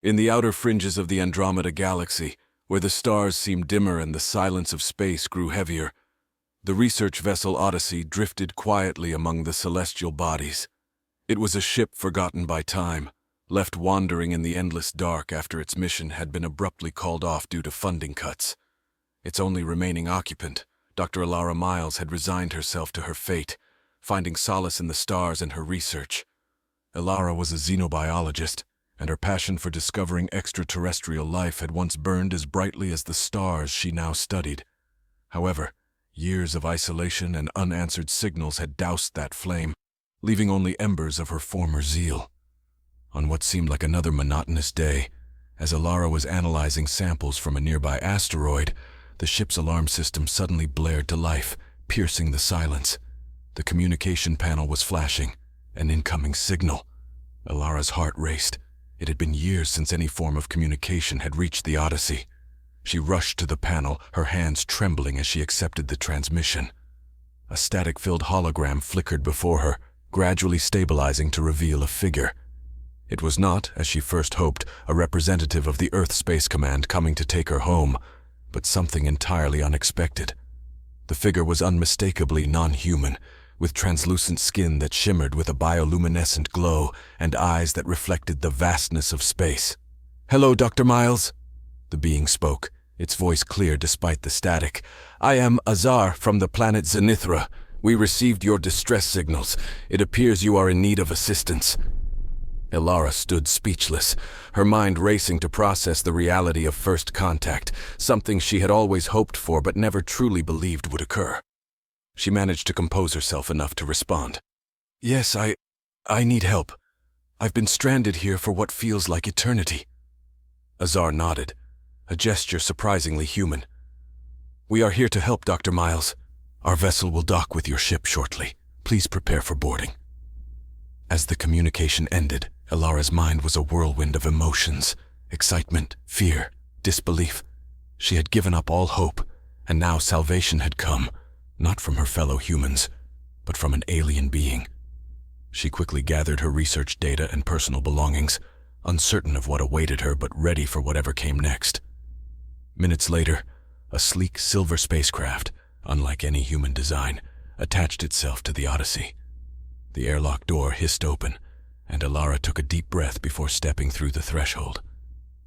In the outer fringes of the Andromeda galaxy, where the stars seemed dimmer and the silence of space grew heavier, the research vessel Odyssey drifted quietly among the celestial bodies. It was a ship forgotten by time, left wandering in the endless dark after its mission had been abruptly called off due to funding cuts. Its only remaining occupant, Dr. Alara Miles, had resigned herself to her fate, finding solace in the stars and her research. Alara was a xenobiologist, and her passion for discovering extraterrestrial life had once burned as brightly as the stars she now studied. However, years of isolation and unanswered signals had doused that flame, leaving only embers of her former zeal. On what seemed like another monotonous day, as Alara was analyzing samples from a nearby asteroid, the ship's alarm system suddenly blared to life, piercing the silence. The communication panel was flashing, an incoming signal. Alara's heart raced. It had been years since any form of communication had reached the Odyssey. She rushed to the panel, her hands trembling as she accepted the transmission. A static-filled hologram flickered before her, gradually stabilizing to reveal a figure. It was not, as she first hoped, a representative of the Earth Space Command coming to take her home, but something entirely unexpected. The figure was unmistakably non-human, with translucent skin that shimmered with a bioluminescent glow and eyes that reflected the vastness of space. "Hello, Dr. Miles," the being spoke, its voice clear despite the static. "I am Azar from the planet Zenithra. We received your distress signals. It appears you are in need of assistance." Alara stood speechless, her mind racing to process the reality of first contact, something she had always hoped for but never truly believed would occur. She managed to compose herself enough to respond. "Yes, I need help. I've been stranded here for what feels like eternity." Azar nodded, a gesture surprisingly human. "We are here to help, Dr. Miles. Our vessel will dock with your ship shortly. Please prepare for boarding." As the communication ended, Alara's mind was a whirlwind of emotions, excitement, fear, disbelief. She had given up all hope, and now salvation had come, not from her fellow humans, but from an alien being. She quickly gathered her research data and personal belongings, uncertain of what awaited her but ready for whatever came next. Minutes later, a sleek silver spacecraft, unlike any human design, attached itself to the Odyssey. The airlock door hissed open, and Alara took a deep breath before stepping through the threshold.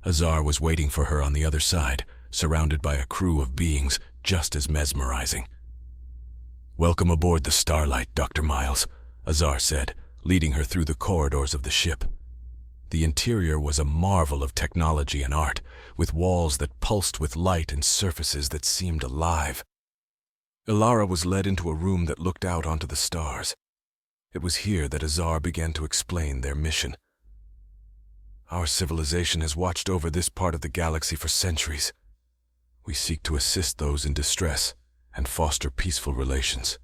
Azar was waiting for her on the other side, surrounded by a crew of beings just as mesmerizing. "Welcome aboard the Starlight, Dr. Miles," Azar said, leading her through the corridors of the ship. The interior was a marvel of technology and art, with walls that pulsed with light and surfaces that seemed alive. Alara was led into a room that looked out onto the stars. It was here that Azar began to explain their mission. "Our civilization has watched over this part of the galaxy for centuries. We seek to assist those in distress and foster peaceful relations.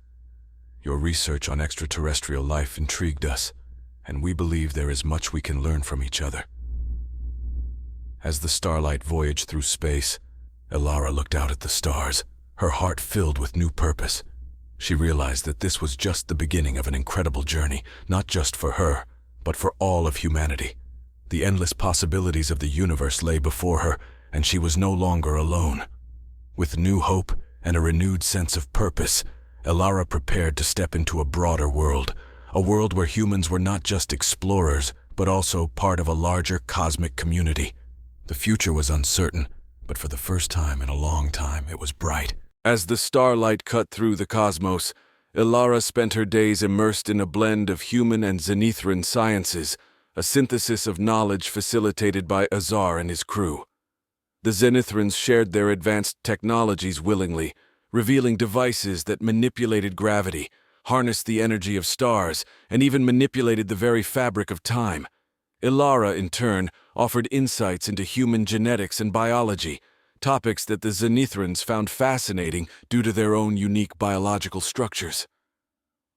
Your research on extraterrestrial life intrigued us, and we believe there is much we can learn from each other." As the Starlight voyaged through space, Alara looked out at the stars, her heart filled with new purpose. She realized that this was just the beginning of an incredible journey, not just for her, but for all of humanity. The endless possibilities of the universe lay before her, and she was no longer alone. With new hope and a renewed sense of purpose, Alara prepared to step into a broader world, a world where humans were not just explorers, but also part of a larger cosmic community. The future was uncertain, but for the first time in a long time, it was bright. As the starlight cut through the cosmos, Alara spent her days immersed in a blend of human and Zenithran sciences, a synthesis of knowledge facilitated by Azar and his crew. The Zenithrans shared their advanced technologies willingly, revealing devices that manipulated gravity, harnessed the energy of stars, and even manipulated the very fabric of time. Alara, in turn, offered insights into human genetics and biology, topics that the Zenithrans found fascinating due to their own unique biological structures.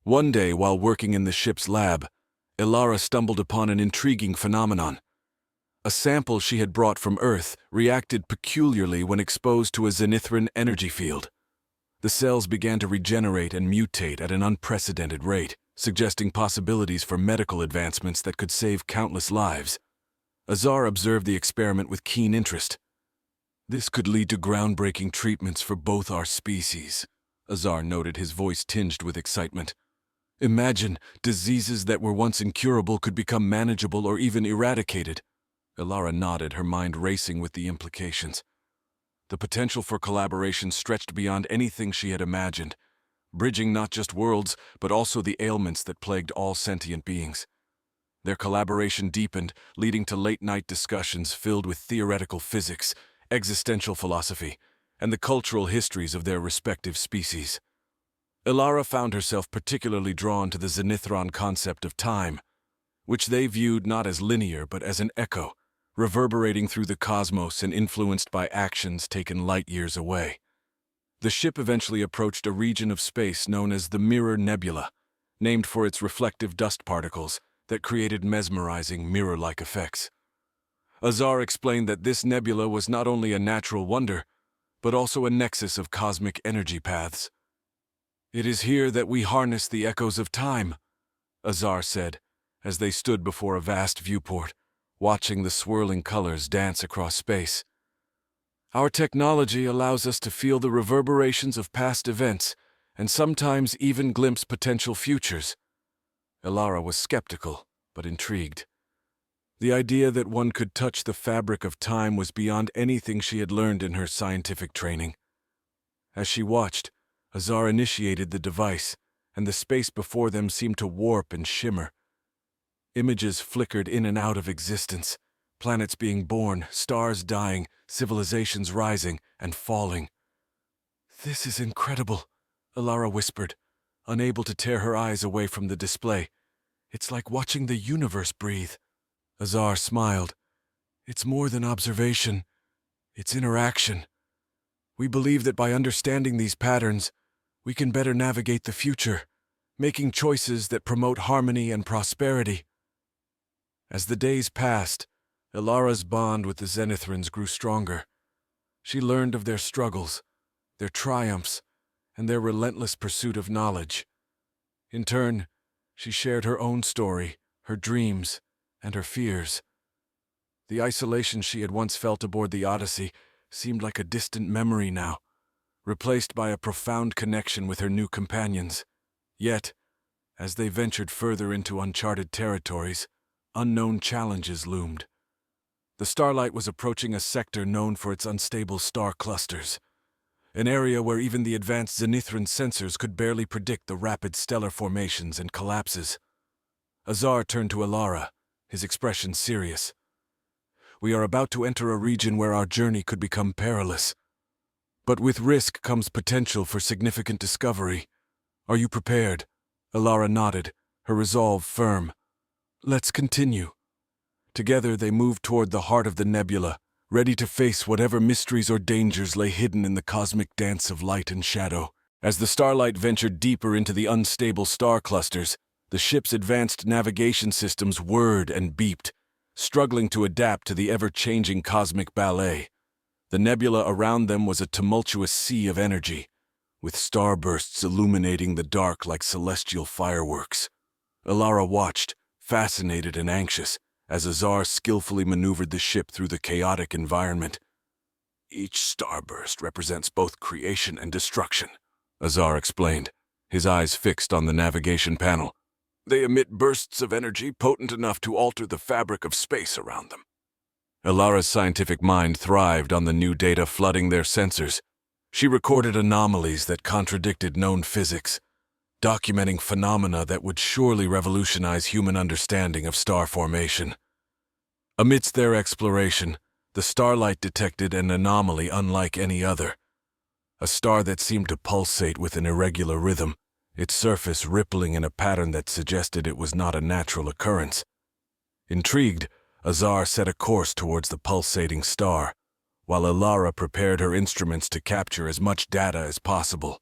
One day, while working in the ship's lab, Alara stumbled upon an intriguing phenomenon. A sample she had brought from Earth reacted peculiarly when exposed to a Zenithran energy field. The cells began to regenerate and mutate at an unprecedented rate, suggesting possibilities for medical advancements that could save countless lives. Azar observed the experiment with keen interest. "This could lead to groundbreaking treatments for both our species," Azar noted, his voice tinged with excitement. "Imagine diseases that were once incurable could become manageable or even eradicated." Elara nodded, her mind racing with the implications. The potential for collaboration stretched beyond anything she had imagined, bridging not just worlds, but also the ailments that plagued all sentient beings. Their collaboration deepened, leading to late-night discussions filled with theoretical physics, existential philosophy, and the cultural histories of their respective species. Elara found herself particularly drawn to the Zenithron concept of time, which they viewed not as linear but as an echo, reverberating through the cosmos and influenced by actions taken light-years away. The ship eventually approached a region of space known as the Mirror Nebula, named for its reflective dust particles that created mesmerizing mirror-like effects. Azar explained that this nebula was not only a natural wonder, but also a nexus of cosmic energy paths. "It is here that we harness the echoes of time," Azar said, as they stood before a vast viewport, watching the swirling colors dance across space. "Our technology allows us to feel the reverberations of past events, and sometimes even glimpse potential futures." Elara was skeptical, but intrigued. The idea that one could touch the fabric of time was beyond anything she had learned in her scientific training. As she watched, Azar initiated the device, and the space before them seemed to warp and shimmer. Images flickered in and out of existence, planets being born, stars dying, civilizations rising and falling. "This is incredible," Elara whispered, unable to tear her eyes away from the display. "It's like watching the universe breathe." Azar smiled. "It's more than observation. It's interaction. We believe that by understanding these patterns, we can better navigate the future, making choices that promote harmony and prosperity." As the days passed, Elara's bond with the Zenithrans grew stronger. She learned of their struggles, their triumphs, and their relentless pursuit of knowledge. In turn, she shared her own story, her dreams, and her fears. The isolation she had once felt aboard the Odyssey seemed like a distant memory now, replaced by a profound connection with her new companions. Yet, as they ventured further into uncharted territories, unknown challenges loomed. The Starlight was approaching a sector known for its unstable star clusters, an area where even the advanced Zenithran sensors could barely predict the rapid stellar formations and collapses. Azar turned to Elara, his expression serious. "We are about to enter a region where our journey could become perilous. But with risk comes potential for significant discovery. Are you prepared?" Elara nodded, her resolve firm. "Let's continue." Together they moved toward the heart of the nebula, ready to face whatever mysteries or dangers lay hidden in the cosmic dance of light and shadow. As the Starlight ventured deeper into the unstable star clusters, the ship's advanced navigation systems whirred and beeped, struggling to adapt to the ever-changing cosmic ballet. The nebula around them was a tumultuous sea of energy, with starbursts illuminating the dark like celestial fireworks. Elara watched, fascinated and anxious, as Azar skillfully maneuvered the ship through the chaotic environment. "Each starburst represents both creation and destruction," Azar explained, his eyes fixed on the navigation panel. "They emit bursts of energy potent enough to alter the fabric of space around them." Elara's scientific mind thrived on the new data flooding their sensors. She recorded anomalies that contradicted known physics, documenting phenomena that would surely revolutionize human understanding of star formation. Amidst their exploration, the Starlight detected an anomaly unlike any other. A star that seemed to pulsate with an irregular rhythm, its surface rippling in a pattern that suggested it was not a natural occurrence. Intrigued, Azar set a course towards the pulsating star, while Elara prepared her instruments to capture as much data as possible.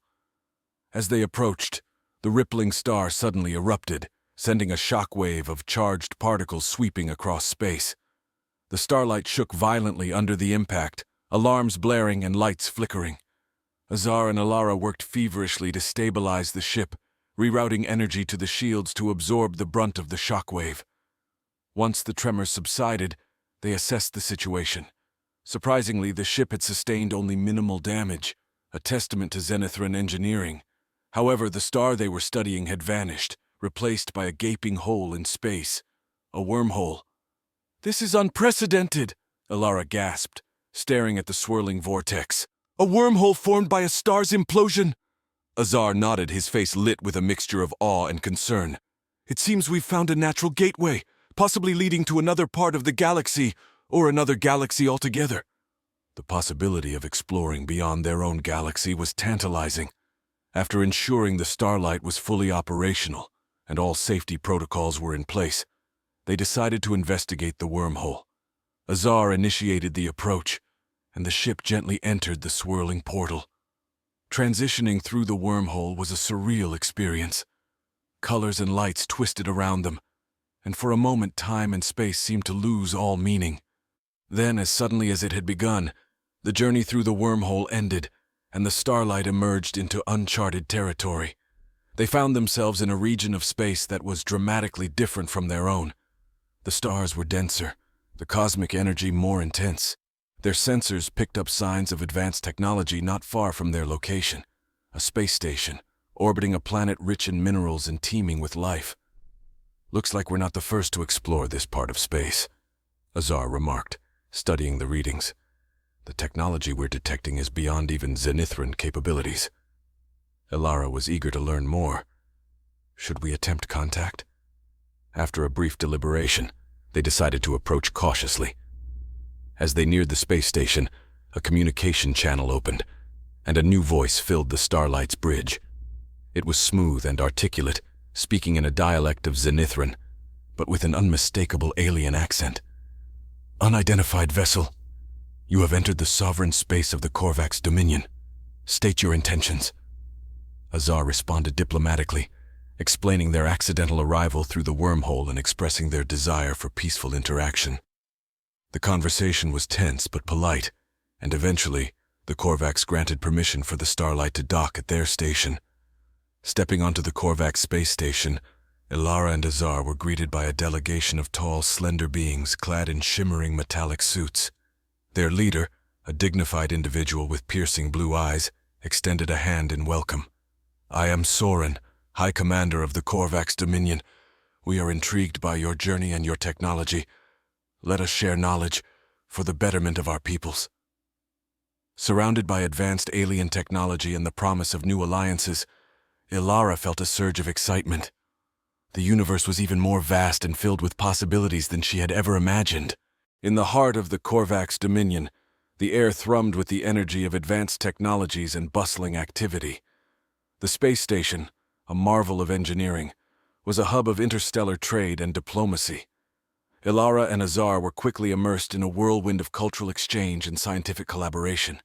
As they approached, the rippling star suddenly erupted, sending a shockwave of charged particles sweeping across space. The Starlight shook violently under the impact, alarms blaring and lights flickering. Azar and Elara worked feverishly to stabilize the ship, rerouting energy to the shields to absorb the brunt of the shockwave. Once the tremors subsided, They assessed the situation. Surprisingly, the ship had sustained only minimal damage, a testament to Zenithran engineering. However, the star they were studying had vanished, replaced by a gaping hole in space. A wormhole. "This is unprecedented," Elara gasped, staring at the swirling vortex. "A wormhole formed by a star's implosion." Azar nodded, his face lit with a mixture of awe and concern. "It seems we've found a natural gateway, possibly leading to another part of the galaxy, or another galaxy altogether." The possibility of exploring beyond their own galaxy was tantalizing. After ensuring the Starlight was fully operational and all safety protocols were in place, they decided to investigate the wormhole. Azar initiated the approach, and the ship gently entered the swirling portal. Transitioning through the wormhole was a surreal experience. Colors and lights twisted around them, and for a moment time and space seemed to lose all meaning. Then, as suddenly as it had begun, the journey through the wormhole ended, and the Starlight emerged into uncharted territory. They found themselves in a region of space that was dramatically different from their own. The stars were denser, the cosmic energy more intense. Their sensors picked up signs of advanced technology not far from their location, a space station, orbiting a planet rich in minerals and teeming with life. "Looks like we're not the first to explore this part of space," Azar remarked, studying the readings. "The technology we're detecting is beyond even Zenithran capabilities." Elara was eager to learn more. Should we attempt contact? After a brief deliberation, they decided to approach cautiously. As they neared the space station, a communication channel opened, and a new voice filled the Starlight's bridge. It was smooth and articulate, speaking in a dialect of Zenithran, but with an unmistakable alien accent. "Unidentified vessel, you have entered the sovereign space of the Korvax Dominion. State your intentions." Azar responded diplomatically, explaining their accidental arrival through the wormhole and expressing their desire for peaceful interaction. The conversation was tense but polite, and eventually, the Korvax granted permission for the Starlight to dock at their station. Stepping onto the Korvax space station, Elara and Azar were greeted by a delegation of tall, slender beings clad in shimmering metallic suits. Their leader, a dignified individual with piercing blue eyes, extended a hand in welcome. "I am Soren, High Commander of the Korvax Dominion. We are intrigued by your journey and your technology. Let us share knowledge for the betterment of our peoples." Surrounded by advanced alien technology and the promise of new alliances, Elara felt a surge of excitement. The universe was even more vast and filled with possibilities than she had ever imagined. In the heart of the Korvax Dominion, the air thrummed with the energy of advanced technologies and bustling activity. The space station, a marvel of engineering, was a hub of interstellar trade and diplomacy. Elara and Azar were quickly immersed in a whirlwind of cultural exchange and scientific collaboration.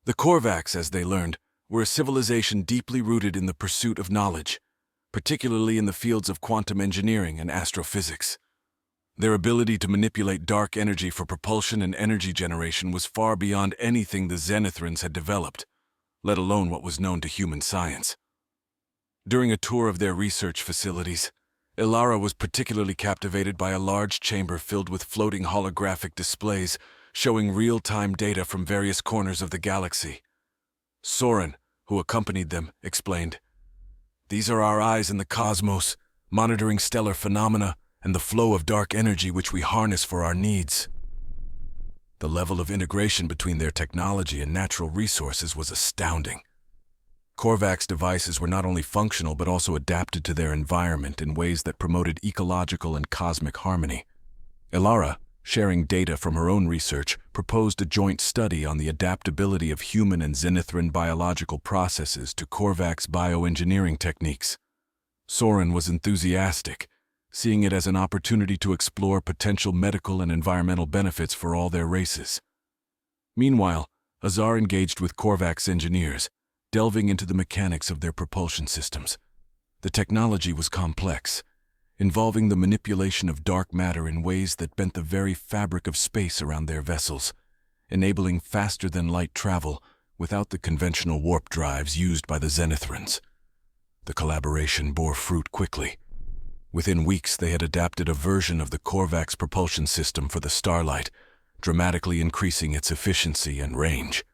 The Korvax, as they learned, were a civilization deeply rooted in the pursuit of knowledge, particularly in the fields of quantum engineering and astrophysics. Their ability to manipulate dark energy for propulsion and energy generation was far beyond anything the Zenithrans had developed, let alone what was known to human science. During a tour of their research facilities, Elara was particularly captivated by a large chamber filled with floating holographic displays showing real-time data from various corners of the galaxy. Soren, who accompanied them, explained, "These are our eyes in the cosmos, monitoring stellar phenomena and the flow of dark energy which we harness for our needs." The level of integration between their technology and natural resources was astounding. Korvax devices were not only functional but also adapted to their environment in ways that promoted ecological and cosmic harmony. Elara, sharing data from her own research, proposed a joint study on the adaptability of human and Zenithran biological processes to Korvax bioengineering techniques. Soren was enthusiastic, seeing it as an opportunity to explore potential medical and environmental benefits for all their races. Meanwhile, Azar engaged with Korvax engineers, delving into the mechanics of their propulsion systems. The technology was complex, involving the manipulation of dark matter in ways that bent the very fabric of space around their vessels, enabling faster-than-light travel without the conventional warp drives used by the Zenithrans. The collaboration bore fruit quickly. Within weeks, they had adapted a version of the Korvax propulsion system for the Starlight, dramatically increasing its efficiency and range.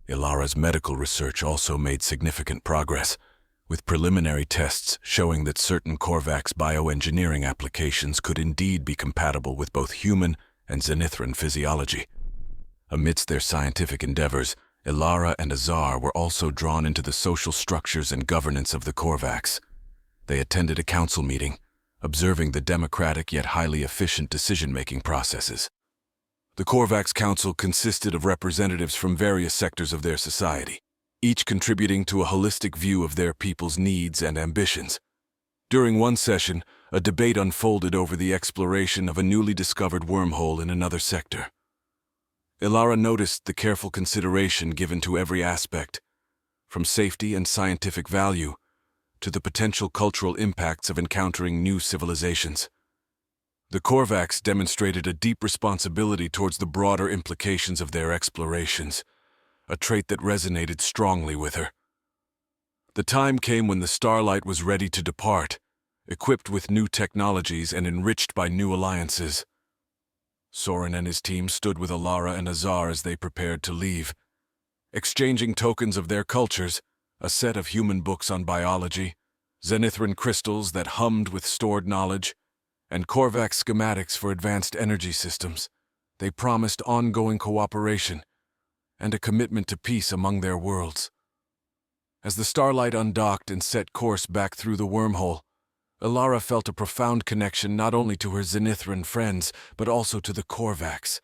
Ilara's medical research also made significant progress, with preliminary tests showing that certain Korvax bioengineering applications could indeed be compatible with both human and Zenithran physiology. Amidst their scientific endeavors, Ilara and Azar were also drawn into the social structures and governance of the Korvax. They attended a council meeting, observing the democratic yet highly efficient decision-making processes. The Korvax Council consisted of representatives from various sectors of their society, each contributing to a holistic view of their people's needs and ambitions. During one session, a debate unfolded over the exploration of a newly discovered wormhole in another sector. Ilara noticed the careful consideration given to every aspect, from safety and scientific value to the potential cultural impacts of encountering new civilizations. The Korvax demonstrated a deep responsibility towards the broader implications of their explorations, a trait that resonated strongly with her. The time came when the Starlight was ready to depart, equipped with new technologies and enriched by new alliances. Soren and his team stood with Ilara and Azar as they prepared to leave, exchanging tokens of their cultures, a set of human books on biology, Zenithran crystals that hummed with stored knowledge, and Korvax schematics for advanced energy systems. They promised ongoing cooperation and a commitment to peace among their worlds. As the Starlight undocked and set course back through the wormhole, Ilara felt a profound connection not only to her Zenithran friends, but also to the Korvax.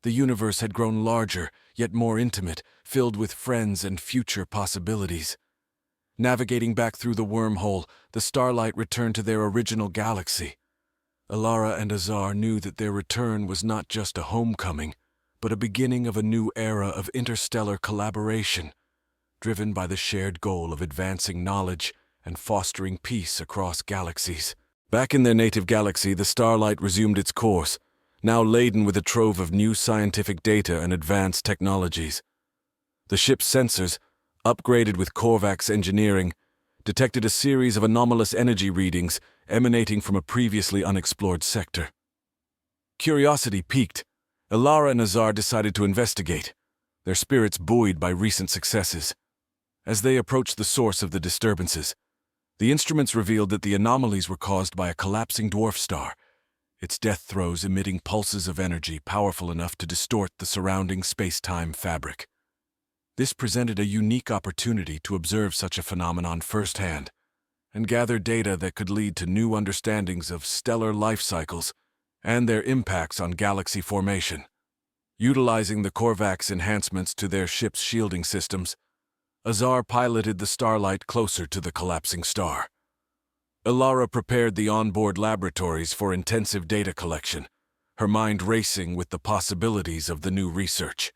The universe had grown larger, yet more intimate, filled with friends and future possibilities. Navigating back through the wormhole, the Starlight returned to their original galaxy. Ilara and Azar knew that their return was not just a homecoming, but a beginning of a new era of interstellar collaboration, driven by the shared goal of advancing knowledge and fostering peace across galaxies. Back in their native galaxy, the Starlight resumed its course, now laden with a trove of new scientific data and advanced technologies. The ship's sensors, upgraded with Korvax engineering, detected a series of anomalous energy readings emanating from a previously unexplored sector. Curiosity piqued. Ilara and Azar decided to investigate, their spirits buoyed by recent successes. As they approached the source of the disturbances, the instruments revealed that the anomalies were caused by a collapsing dwarf star, its death throes emitting pulses of energy powerful enough to distort the surrounding space-time fabric. This presented a unique opportunity to observe such a phenomenon firsthand and gather data that could lead to new understandings of stellar life cycles and their impacts on galaxy formation. Utilizing the Korvax enhancements to their ship's shielding systems, Azar piloted the Starlight closer to the collapsing star. Ilara prepared the onboard laboratories for intensive data collection, her mind racing with the possibilities of the new research.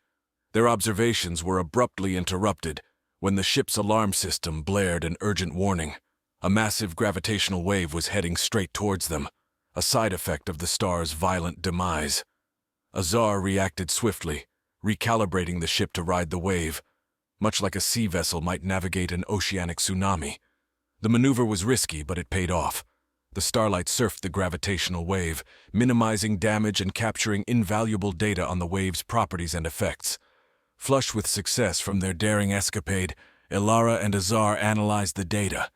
Their observations were abruptly interrupted when the ship's alarm system blared an urgent warning. A massive gravitational wave was heading straight towards them, a side effect of the star's violent demise. Azar reacted swiftly, recalibrating the ship to ride the wave, much like a sea vessel might navigate an oceanic tsunami. The maneuver was risky, but it paid off. The Starlight surfed the gravitational wave, minimizing damage and capturing invaluable data on the wave's properties and effects. Flush with success from their daring escapade, Ilara and Azar analyzed the data.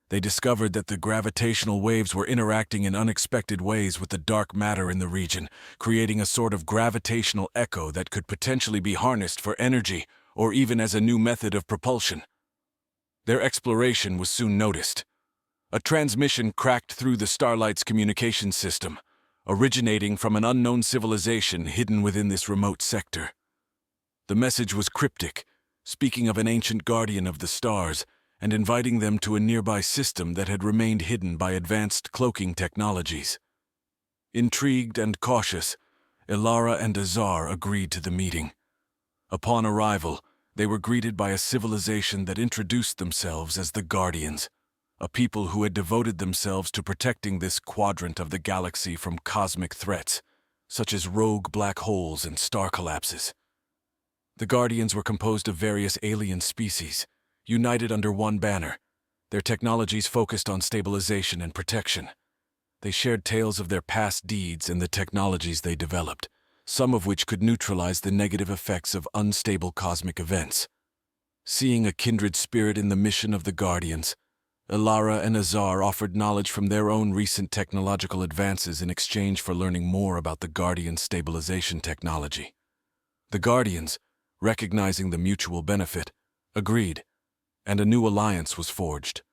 They discovered that the gravitational waves were interacting in unexpected ways with the dark matter in the region, creating a sort of gravitational echo that could potentially be harnessed for energy or even as a new method of propulsion. Their exploration was soon noticed. A transmission cracked through the Starlight's communication system, originating from an unknown civilization hidden within this remote sector. The message was cryptic, speaking of an ancient guardian of the stars and inviting them to a nearby system that had remained hidden by advanced cloaking technologies. Intrigued and cautious, Ilara and Azar agreed to the meeting. Upon arrival, they were greeted by a civilization that introduced themselves as the Guardians, a people who had devoted themselves to protecting this quadrant of the galaxy from cosmic threats, such as rogue black holes and star collapses. The Guardians were composed of various alien species, united under one banner, their technologies focused on stabilization and protection. They shared tales of their past deeds and the technologies they developed, some of which could neutralize the negative effects of unstable cosmic events. Seeing a kindred spirit in the mission of the Guardians, Ilara and Azar offered knowledge from their own recent technological advances in exchange for learning more about the Guardians' stabilization technology. The Guardians, recognizing the mutual benefit, agreed, and a new alliance was forged.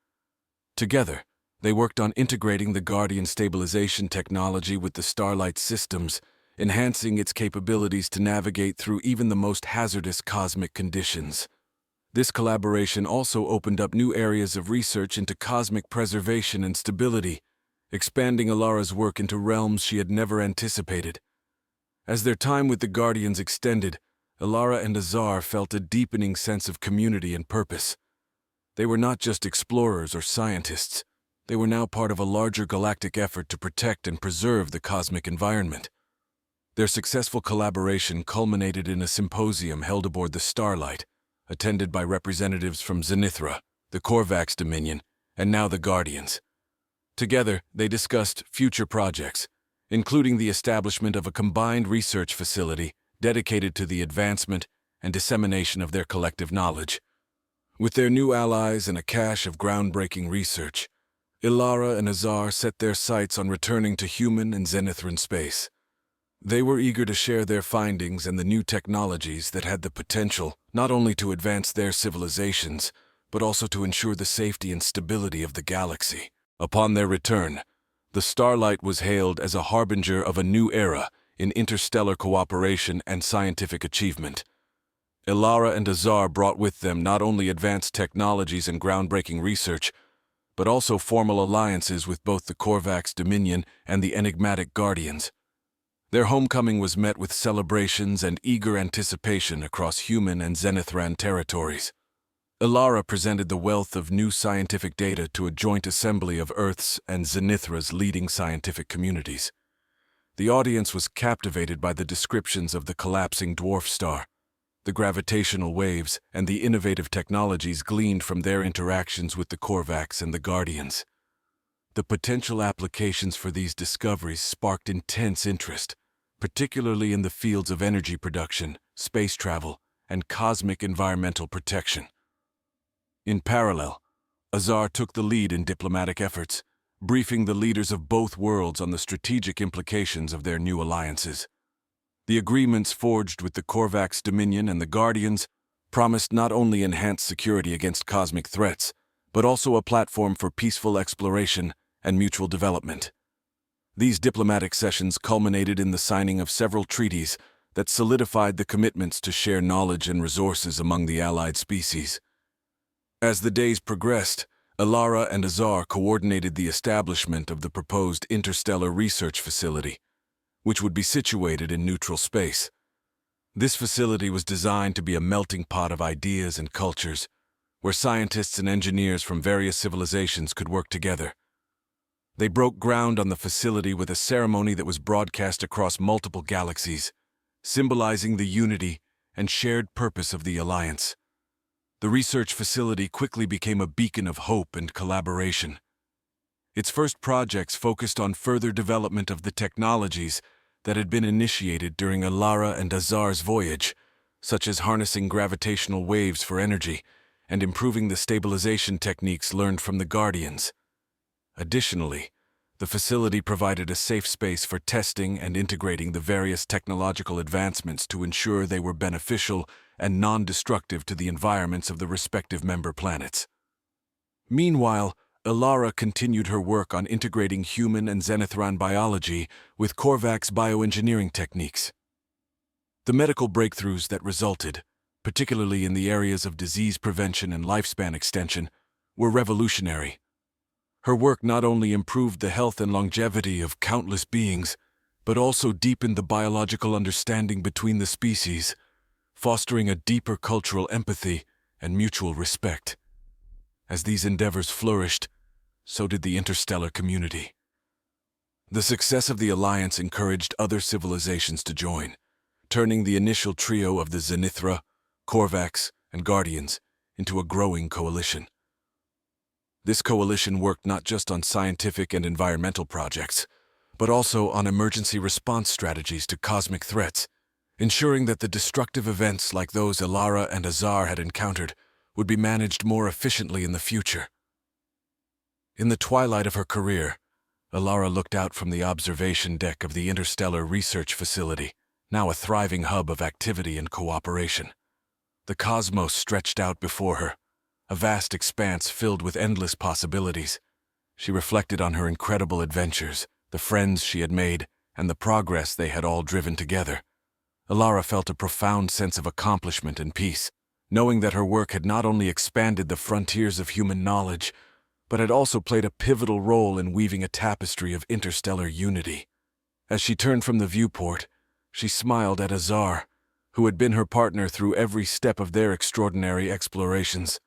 Together, they worked on integrating the Guardian stabilization technology with the Starlight systems, enhancing its capabilities to navigate through even the most hazardous cosmic conditions. This collaboration also opened up new areas of research into cosmic preservation and stability, expanding Ilara's work into realms she had never anticipated. As their time with the Guardians extended, Ilara and Azar felt a deepening sense of community and purpose. They were not just explorers or scientists. They were now part of a larger galactic effort to protect and preserve the cosmic environment. Their successful collaboration culminated in a symposium held aboard the Starlight, attended by representatives from Zenithra, the Korvax Dominion, and now the Guardians. Together, they discussed future projects, including the establishment of a combined research facility dedicated to the advancement and dissemination of their collective knowledge. With their new allies and a cache of groundbreaking research, Ilara and Azar set their sights on returning to human and Zenithran space. They were eager to share their findings and the new technologies that had the potential not only to advance their civilizations, but also to ensure the safety and stability of the galaxy. Upon their return, the Starlight was hailed as a harbinger of a new era in interstellar cooperation and scientific achievement. Ilara and Azar brought with them not only advanced technologies and groundbreaking research, but also formal alliances with both the Korvax Dominion and the enigmatic Guardians. Their homecoming was met with celebrations and eager anticipation across human and Zenithran territories. Ilara presented the wealth of new scientific data to a joint assembly of Earth's and Zenithra's leading scientific communities. The audience was captivated by the descriptions of the collapsing dwarf star, the gravitational waves, and the innovative technologies gleaned from their interactions with the Korvax and the Guardians. The potential applications for these discoveries sparked intense interest, particularly in the fields of energy production, space travel, and cosmic environmental protection. In parallel, Azar took the lead in diplomatic efforts, briefing the leaders of both worlds on the strategic implications of their new alliances. The agreements forged with the Korvax Dominion and the Guardians promised not only enhanced security against cosmic threats, but also a platform for peaceful exploration and mutual development. These diplomatic sessions culminated in the signing of several treaties that solidified the commitments to share knowledge and resources among the allied species. As the days progressed, Ilara and Azar coordinated the establishment of the proposed interstellar research facility, which would be situated in neutral space. This facility was designed to be a melting pot of ideas and cultures, where scientists and engineers from various civilizations could work together. They broke ground on the facility with a ceremony that was broadcast across multiple galaxies, symbolizing the unity and shared purpose of the Alliance. The research facility quickly became a beacon of hope and collaboration. Its first projects focused on further development of the technologies that had been initiated during Ilara and Azar's voyage, such as harnessing gravitational waves for energy and improving the stabilization techniques learned from the Guardians. Additionally, the facility provided a safe space for testing and integrating the various technological advancements to ensure they were beneficial and non-destructive to the environments of the respective member planets. Meanwhile, Ilara continued her work on integrating human and Zenithran biology with Korvax bioengineering techniques. The medical breakthroughs that resulted, particularly in the areas of disease prevention and lifespan extension, were revolutionary. Her work not only improved the health and longevity of countless beings, but also deepened the biological understanding between the species, fostering a deeper cultural empathy and mutual respect. As these endeavors flourished, so did the interstellar community. The success of the Alliance encouraged other civilizations to join, turning the initial trio of the Zenithra, Korvax, and Guardians into a growing coalition. This coalition worked not just on scientific and environmental projects, but also on emergency response strategies to cosmic threats, ensuring that the destructive events like those Alara and Azar had encountered would be managed more efficiently in the future. In the twilight of her career, Alara looked out from the observation deck of the Interstellar Research Facility, now a thriving hub of activity and cooperation. The cosmos stretched out before her, a vast expanse filled with endless possibilities. She reflected on her incredible adventures, the friends she had made, and the progress they had all driven together. Alara felt a profound sense of accomplishment and peace, knowing that her work had not only expanded the frontiers of human knowledge, but had also played a pivotal role in weaving a tapestry of interstellar unity. As she turned from the viewport, she smiled at Azar, who had been her partner through every step of their extraordinary explorations.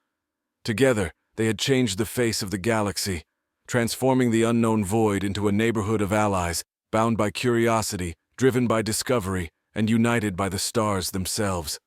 Together, they had changed the face of the galaxy, transforming the unknown void into a neighborhood of allies, bound by curiosity, driven by discovery, and united by the stars themselves.